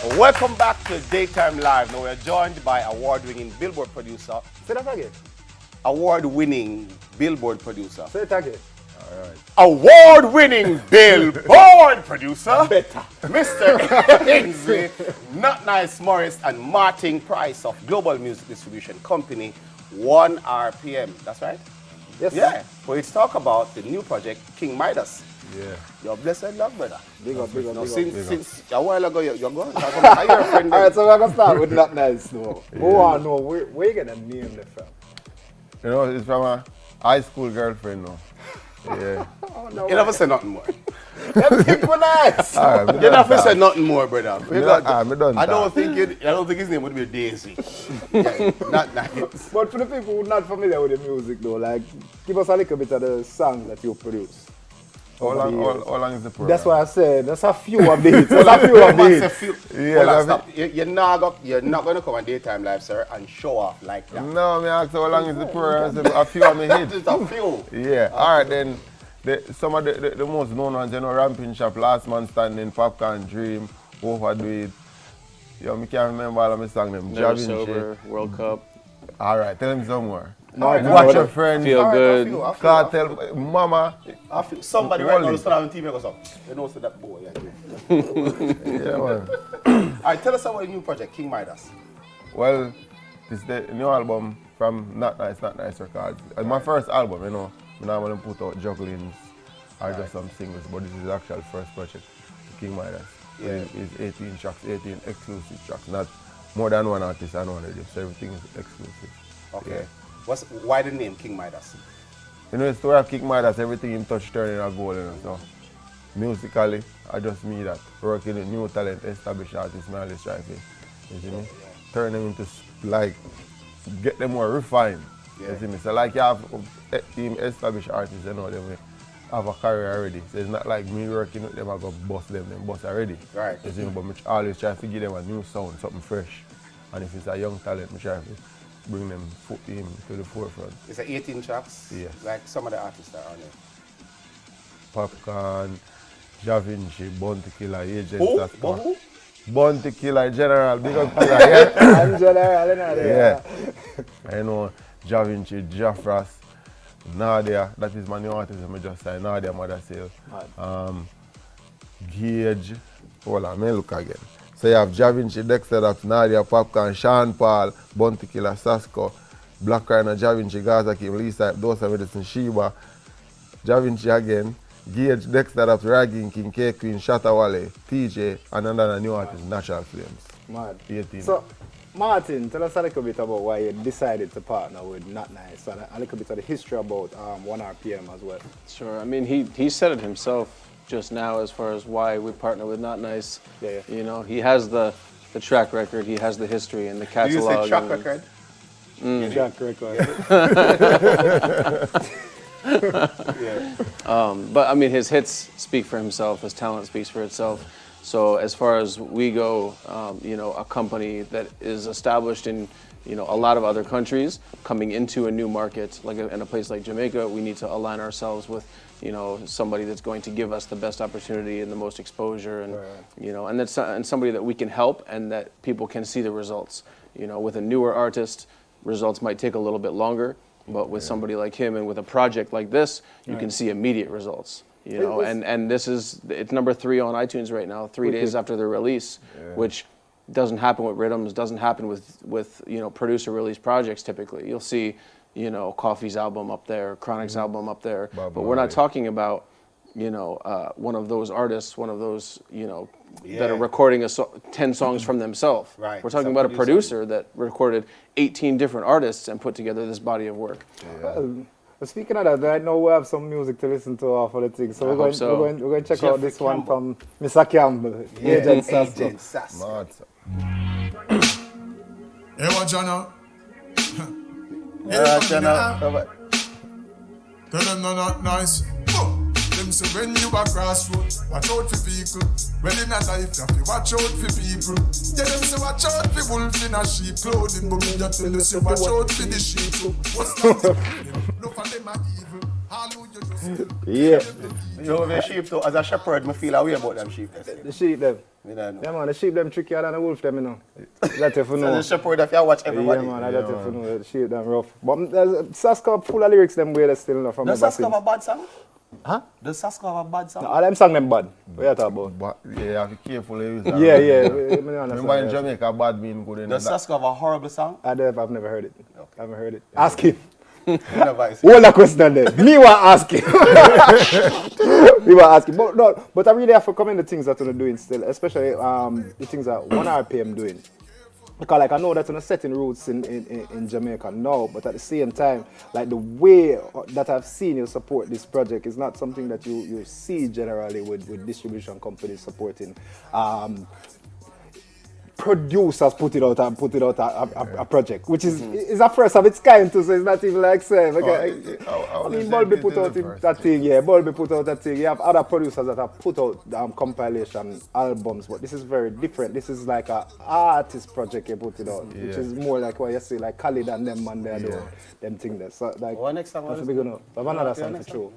Welcome back to Daytime Live. Now we're joined by award-winning Billboard producer. Say that again. Award-winning Billboard producer. Say it again. Award-winning Billboard producer. Better. Mr. Kingsley, Notnice Morris, and Martin Price of Global Music Distribution Company, 1 RPM. That's right? Yes. Yeah. So let's talk about the new project, King Midas. Yeah. Your blessed love, brother. Big up. Since a while ago, you're going. Are you a friend? All right, so we're going to start with Notnice now. Who want to know where you get the name from? You know, it's from a high school girlfriend now. Yeah. Oh, no You never say nothing more. Them people nice. You never say nothing more, brother. I don't think his name would be Daisy. Yeah, not nice. But for the people who are not familiar with the music though, like, give us a little bit of the songs that you produce. How long is the program? That's why I said, that's a few of the hits. That's a few of the hits. Yeah, stop. You're not going to come on Daytime Live, sir, and show off like that. No, me ask how long is the program? I said, a few of me hits. Just a few. Yeah, alright then. Some of the most known ones, you know, Ramping Shop, Last Man Standing, Popcorn Dream, Overdo It. Yo, I can't remember all of my songs. Never Sober, World Cup. Alright, tell him some more. Watch Your Friend. Feel Good. Cartel, Mama. Somebody right now is on TV and goes up. You know, so that boy. Yeah, man. Alright, tell us about your new project, King Midas. Well, this is the new album from Notnice Records. It's my first album, you know. I don't want to put out jugglings or just some singles, but this is the actual first project, King Midas. Yeah. It's 18 tracks, 18 exclusive tracks, not more than one artist and one rhythm, so everything is exclusive. Okay. Yeah. Why the name King Midas? You know, the story of King Midas, everything in touch turning a goal, you know, so musically, I just me that. Working with new talent, established artists, man, let's try to, you see me? Turn them into, like, get them more refined. You see me? So like you have team established artists, you know, they have a career already. So it's not like me working with them, I go bust them bust already. Right. You see me? But I always try to give them a new sound, something fresh. And if it's a young talent, I try to bring them to the forefront. It's 18 tracks? Yes. Like some of the artists that are on there. Popcorn, Da Vinci, Bounty Killer, Agent Who? Bounty Killer, General, big up Killer, yeah? And General, you know, Yeah. You know, Da Vinci, Jaffras, Nadia, that is my new artist I just signed, Nadia Mothersail. Gage, hold on, let me look again. So you have Da Vinci, Dexter, that's Nadia, Popcorn, Sean Paul, Bounty Killer, Sasko, Black Rhino, Da Vinci, Gaza Kim, Lisa, Dosa Medicine, Sheba, Da Vinci again, Gage, Dexter, that's Ragging King, K Queen, Shattawale, TJ, and another new artist, Natural Flames. Mad. 18. So, Martin, tell us a little bit about why you decided to partner with Notnice and a little bit of the history about 1 RPM as well. Sure. I mean, he said it himself just now as far as why we partner with Notnice. Yeah. You know, he has the track record, he has the history and the catalog. You say track record? Track record. But I mean, his hits speak for himself, his talent speaks for itself. So as far as we go, you know, a company that is established in, you know, a lot of other countries, coming into a new market, like in a place like Jamaica, we need to align ourselves with, you know, somebody that's going to give us the best opportunity and the most exposure, and you know, and somebody that we can help and that people can see the results. You know, with a newer artist, results might take a little bit longer, but with somebody like him and with a project like this, you can see immediate results. You know, and it's number 3 on iTunes right now, 3 days after the release, which doesn't happen with rhythms, doesn't happen with you know, producer release projects typically. You'll see, you know, Coffee's album up there, Chronic's album up there, but we're not talking about, you know, one of those artists, one of those, you know, that are recording 10 songs from themselves. Right. We're talking about a producer that recorded 18 different artists and put together this body of work. Speaking of that, right now we have some music to listen to off of the thing. So we're going to check out this one from Mr. Campbell, Agent Sasko. Hey, what, Jana? Tell them no not nice. Them say when you a crossroads, watch out for people. Well in a life, you have to watch out for people. Yeah, them say watch out for wolf in a sheep clothing, but me just tell you say watch out for the sheep. What's that? No for them are evil. Hallelujah. Yeah. You know, the sheep too. As a shepherd, I feel a way about them sheep. The sheep them. Me don't know. Yeah, man, the sheep them trickier than the wolf them, you know. That's if you So know. the shepherd, if you watch everybody. Yeah, man, that's if you know. The sheep them rough. But Saska full of lyrics them way they still know from Does ever Saska since. have a bad song? Huh? Does Saska have a bad song? No, all them song them bad. What you talking about? But yeah, you have to be careful. You use that. Yeah, yeah. Remember in Jamaica, bad mean good. Does Saska have a horrible song? I've never heard it. I haven't heard it. Ask him. Never. Hold the question there. Me want ask him. Me want ask him. But no, but I really have to commend the things that we're doing still, especially the things that 1RPM doing. Because like I know that we're setting roots in Jamaica now, but at the same time, like the way that I've seen you support this project is not something that you see generally with distribution companies supporting. Producers put it out a project, which is a first of its kind too, so it's not even like say. Okay, I mean, Bulby put out that thing, yeah. Bulby put out that thing. You have other producers that have put out compilation albums, but this is very different. This is like an artist project you put it out, which is more like what you see, like Khalid and them man, they're doing them thing there. So like, What next song? that's a big enough. I have another song for sure.